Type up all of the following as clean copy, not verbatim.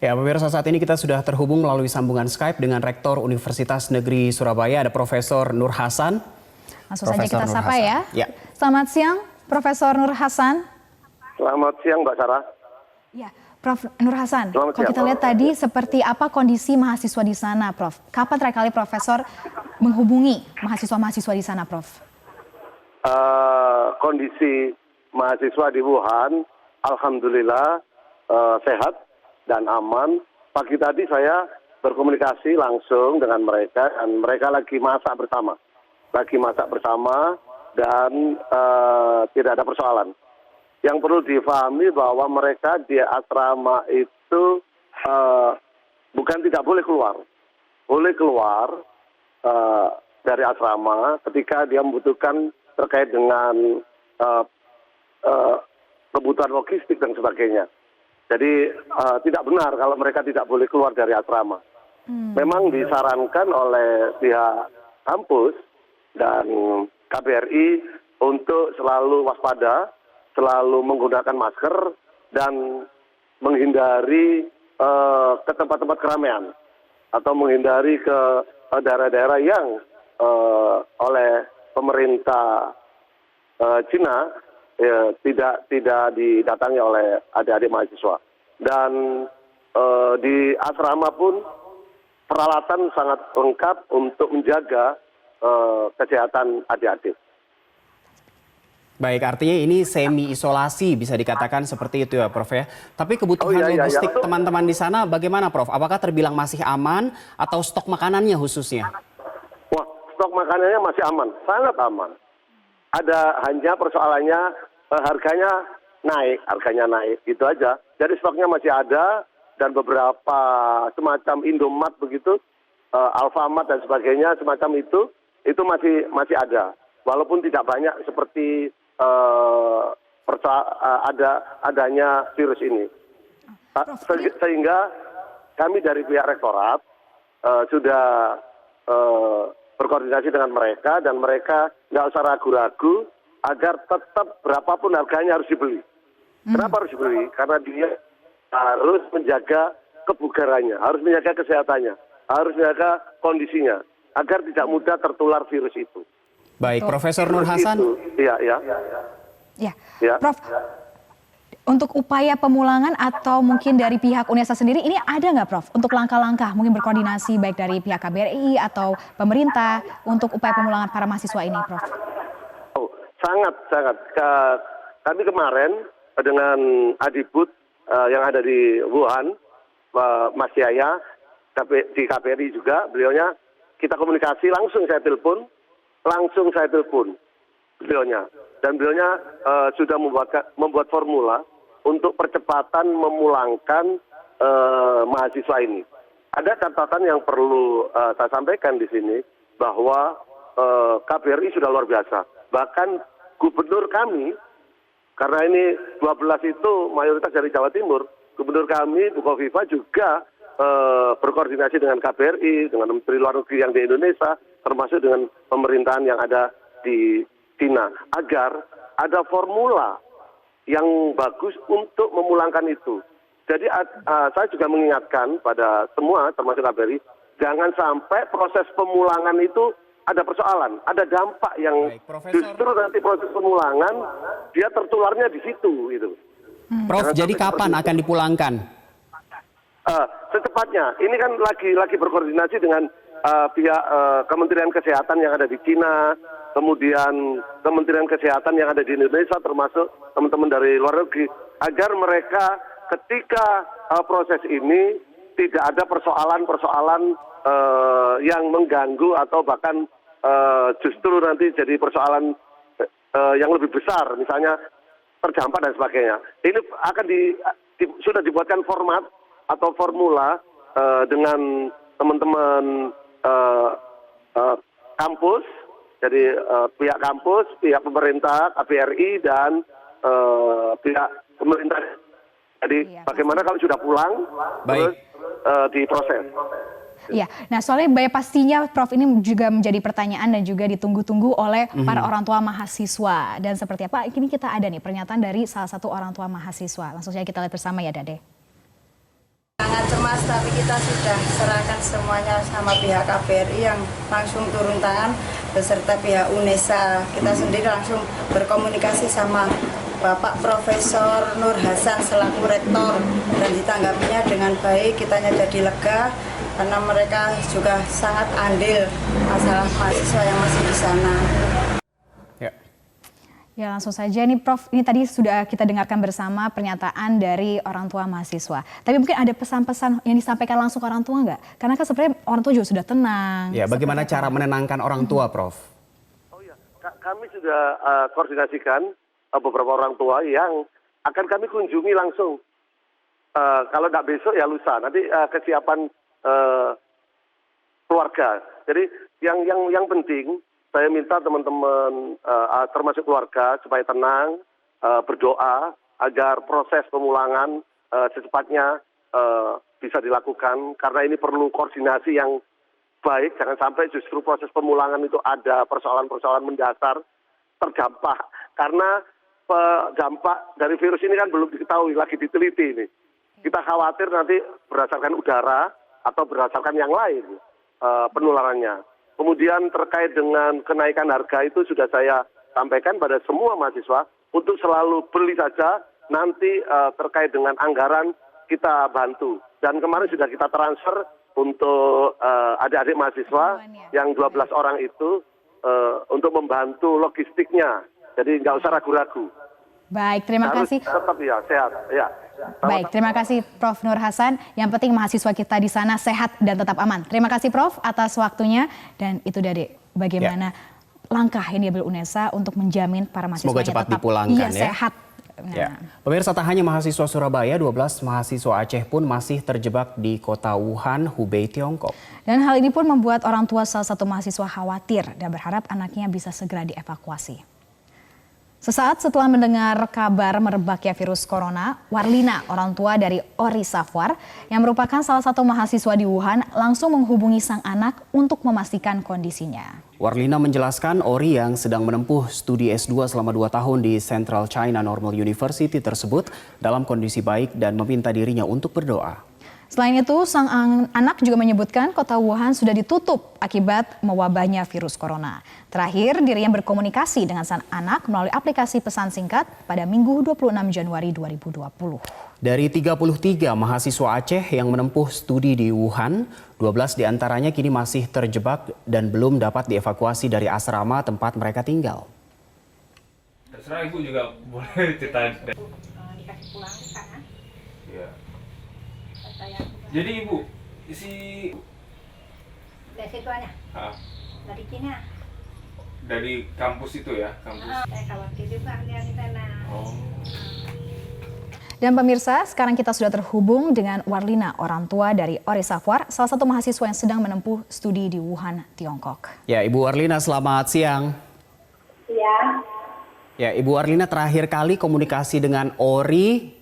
Ya, pemirsa, saat ini kita sudah terhubung melalui sambungan Skype dengan Rektor Universitas Negeri Surabaya, ada Profesor Nur Hasan. Langsung saja kita sapa ya. Selamat siang, Profesor Nur Hasan. Selamat siang, Mbak Sarah. Ya, Prof. Nur Hasan, kalau kita lihat tadi seperti apa kondisi mahasiswa di sana, Prof? Kapan terakhir kali Profesor menghubungi mahasiswa-mahasiswa di sana, Prof? Kondisi mahasiswa di Wuhan, alhamdulillah sehat dan aman. Pagi tadi saya berkomunikasi langsung dengan mereka dan mereka lagi masak bersama. Dan tidak ada persoalan. Yang perlu difahami bahwa mereka di asrama itu bukan tidak boleh keluar. Boleh keluar dari asrama ketika dia membutuhkan terkait dengan kebutuhan logistik dan sebagainya. Jadi tidak benar kalau mereka tidak boleh keluar dari asrama. Memang disarankan oleh pihak kampus dan KBRI untuk selalu waspada, selalu menggunakan masker dan menghindari ke tempat-tempat keramaian atau menghindari ke daerah-daerah yang oleh pemerintah Cina tidak didatangi oleh adik-adik mahasiswa. Dan di asrama pun peralatan sangat lengkap untuk menjaga kesehatan adik-adik. Baik, artinya ini semi isolasi bisa dikatakan seperti itu ya, Prof ya. Tapi kebutuhan logistik teman-teman di sana bagaimana, Prof? Apakah terbilang masih aman atau stok makanannya khususnya? Wah, stok makanannya masih aman, sangat aman. Ada hanya persoalannya harganya naik, itu aja. Jadi stoknya masih ada dan beberapa semacam Indomaret begitu, Alfamart dan sebagainya semacam itu masih ada. Walaupun tidak banyak seperti adanya virus ini. Sehingga kami dari pihak rektorat sudah berkoordinasi dengan mereka dan mereka nggak usah ragu-ragu agar tetap berapapun harganya harus dibeli. Kenapa harus dibeli? Karena dia harus menjaga kebugarannya, harus menjaga kesehatannya, harus menjaga kondisinya agar tidak mudah tertular virus itu. Baik, Profesor Nur Hasan. Ya, Prof. Untuk upaya pemulangan atau mungkin dari pihak universitas sendiri, ini ada nggak, Prof? Untuk langkah-langkah mungkin berkoordinasi baik dari pihak KBRI atau pemerintah untuk upaya pemulangan para mahasiswa ini, Prof? Oh, sangat. Kami kemarin dengan Adibud yang ada di Wuhan, Mas Yaya, di KBRI juga, beliaunya kita komunikasi langsung saya telepon beliaunya. Dan beliaunya sudah membuat formula untuk percepatan memulangkan mahasiswa ini. Ada catatan yang perlu saya sampaikan di sini bahwa KBRI sudah luar biasa. Bahkan gubernur kami, karena ini 12 itu mayoritas dari Jawa Timur, gubernur kami, Bu Kofifa juga berkoordinasi dengan KBRI, dengan Menteri Luar Negeri yang di Indonesia, termasuk dengan pemerintahan yang ada di Cina, agar ada formula yang bagus untuk memulangkan itu. Jadi saya juga mengingatkan pada semua, termasuk KBRI, jangan sampai proses pemulangan itu ada persoalan, ada dampak yang justru nanti proses pemulangan dia tertularnya di situ. Gitu. Prof, jadi kapan akan dipulangkan? Secepatnya. Ini kan lagi berkoordinasi dengan pihak Kementerian Kesehatan yang ada di Cina, kemudian Kementerian Kesehatan yang ada di Indonesia, termasuk teman-teman dari luar negeri, agar mereka ketika proses ini tidak ada persoalan-persoalan yang mengganggu atau bahkan justru nanti jadi persoalan yang lebih besar, misalnya terdampak dan sebagainya. Ini akan sudah dibuatkan format atau formula dengan teman-teman kampus, jadi pihak kampus, pihak pemerintah, KBRI dan pihak pemerintah. Jadi bagaimana kalau sudah pulang, terus diproses. Iya, nah soalnya pastinya Prof ini juga menjadi pertanyaan dan juga ditunggu-tunggu oleh para orang tua mahasiswa. Dan seperti apa, ini kita ada nih pernyataan dari salah satu orang tua mahasiswa. Langsung saja kita lihat bersama ya, Dade. Sangat Mas, tapi kita sudah serahkan semuanya sama pihak KBRI yang langsung turun tangan beserta pihak UNESA. Kita sendiri langsung berkomunikasi sama Bapak Profesor Nur Hasan selaku rektor dan ditanggapinya dengan baik. Kitanya jadi lega karena mereka juga sangat andil masalah mahasiswa yang masih di sana. Ya langsung saja nih Prof, ini tadi sudah kita dengarkan bersama pernyataan dari orang tua mahasiswa. Tapi mungkin ada pesan-pesan yang disampaikan langsung ke orang tua nggak? Karena kan sebenarnya orang tua juga sudah tenang. Ya, bagaimana cara menenangkan orang tua, Prof? Oh iya, kami sudah koordinasikan beberapa orang tua yang akan kami kunjungi langsung. Kalau nggak besok ya lusa. Nanti kesiapan keluarga. Jadi yang penting saya minta teman-teman termasuk keluarga supaya tenang, berdoa agar proses pemulangan secepatnya bisa dilakukan karena ini perlu koordinasi yang baik. Jangan sampai justru proses pemulangan itu ada persoalan-persoalan mendasar terdampak karena dampak dari virus ini kan belum diketahui, lagi diteliti ini. Kita khawatir nanti berdasarkan udara atau berdasarkan yang lain penularannya. Kemudian terkait dengan kenaikan harga itu sudah saya sampaikan pada semua mahasiswa untuk selalu beli saja, nanti terkait dengan anggaran kita bantu. Dan kemarin sudah kita transfer untuk adik-adik mahasiswa yang 12 orang itu untuk membantu logistiknya. Jadi nggak usah ragu-ragu. Baik, terima kasih. Tetap ya, sehat. Ya. Baik, terima kasih Prof. Nur Hasan. Yang penting mahasiswa kita di sana sehat dan tetap aman. Terima kasih Prof atas waktunya dan itu dari bagaimana langkah yang diambil UNESA untuk menjamin para mahasiswa semoga cepat dipulangkan sehat. Nah. Ya. Pemirsa, tak hanya mahasiswa Surabaya, 12 mahasiswa Aceh pun masih terjebak di kota Wuhan, Hubei, Tiongkok. Dan hal ini pun membuat orang tua salah satu mahasiswa khawatir dan berharap anaknya bisa segera dievakuasi. Sesaat setelah mendengar kabar merebaknya virus corona, Warlina, orang tua dari Ori Safwar, yang merupakan salah satu mahasiswa di Wuhan, langsung menghubungi sang anak untuk memastikan kondisinya. Warlina menjelaskan Ori yang sedang menempuh studi S2 selama 2 tahun di Central China Normal University tersebut dalam kondisi baik dan meminta dirinya untuk berdoa. Selain itu, sang anak juga menyebutkan kota Wuhan sudah ditutup akibat mewabahnya virus corona. Terakhir, dirinya berkomunikasi dengan sang anak melalui aplikasi pesan singkat pada Minggu 26 Januari 2020. Dari 33 mahasiswa Aceh yang menempuh studi di Wuhan, 12 diantaranya kini masih terjebak dan belum dapat dievakuasi dari asrama tempat mereka tinggal. Terserah Ibu juga boleh cerita. Dikasih pulang ke sana. Iya. Saya Jadi Ibu, isi dari situanya, dari Cina. dari kampus itu ya, kampus. Saya khawatir juga dia di sana. Oh. Dan pemirsa, sekarang kita sudah terhubung dengan Warlina, orang tua dari Ori Safwar, salah satu mahasiswa yang sedang menempuh studi di Wuhan, Tiongkok. Ya, Ibu Warlina, selamat siang. Iya. Ya, Ibu Warlina, terakhir kali komunikasi dengan Ori,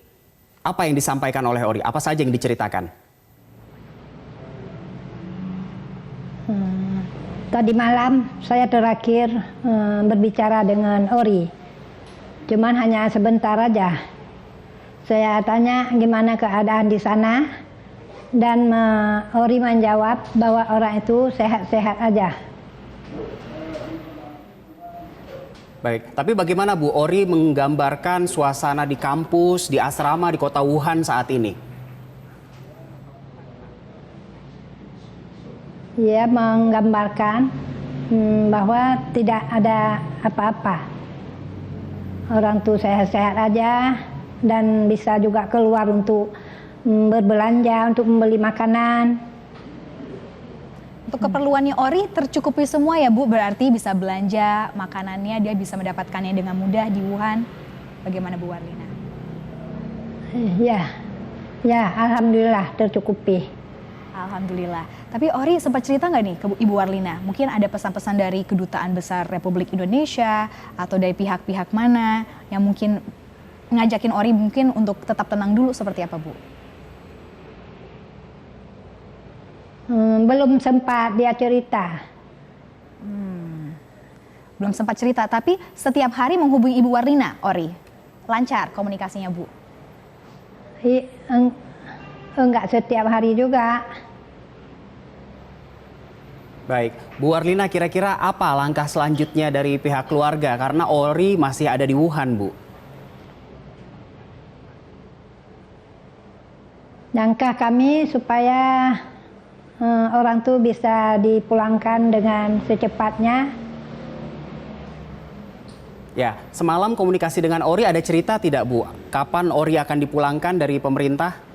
apa yang disampaikan oleh Ori? Apa saja yang diceritakan? Tadi malam saya terakhir berbicara dengan Ori. Cuman hanya sebentar aja. Saya tanya gimana keadaan di sana dan Ori menjawab bahwa orang itu sehat-sehat aja. Baik, tapi bagaimana Bu Ori menggambarkan suasana di kampus, di asrama, di kota Wuhan saat ini? Ia menggambarkan bahwa tidak ada apa-apa. Orang tuh sehat-sehat aja dan bisa juga keluar untuk berbelanja, untuk membeli makanan. Untuk keperluannya Ori tercukupi semua ya Bu, berarti bisa belanja makanannya, dia bisa mendapatkannya dengan mudah di Wuhan. Bagaimana Bu Warlina? Ya, alhamdulillah tercukupi. Alhamdulillah. Tapi Ori sempat cerita nggak nih ke Ibu Warlina? Mungkin ada pesan-pesan dari Kedutaan Besar Republik Indonesia atau dari pihak-pihak mana yang mungkin ngajakin Ori mungkin untuk tetap tenang dulu, seperti apa Bu? Belum sempat dia cerita. Belum sempat cerita, tapi setiap hari menghubungi Ibu Warlina, Ori. Lancar komunikasinya Bu? enggak setiap hari juga. Baik, Bu Warlina, kira-kira apa langkah selanjutnya dari pihak keluarga karena Ori masih ada di Wuhan, Bu? Langkah kami supaya orang tuh bisa dipulangkan dengan secepatnya. Ya, semalam komunikasi dengan Ori ada cerita tidak, Bu? Kapan Ori akan dipulangkan dari pemerintah?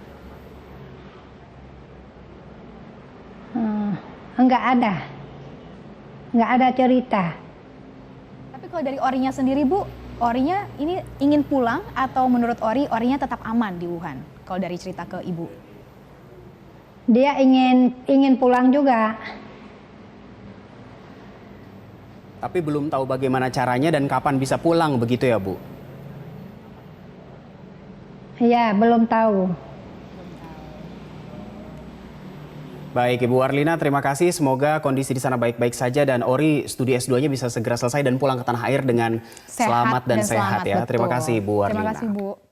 Enggak ada cerita. Tapi kalau dari Orinya sendiri, Bu, Orinya ini ingin pulang atau menurut Orinya tetap aman di Wuhan? Kalau dari cerita ke Ibu. Dia ingin pulang juga. Tapi belum tahu bagaimana caranya dan kapan bisa pulang, begitu ya, Bu? Ya, belum tahu. Baik, Ibu Warlina, terima kasih. Semoga kondisi di sana baik-baik saja dan Ori studi S2-nya bisa segera selesai dan pulang ke tanah air dengan selamat dan sehat ya. betul. Terima kasih, Ibu Warlina. Terima kasih, Bu.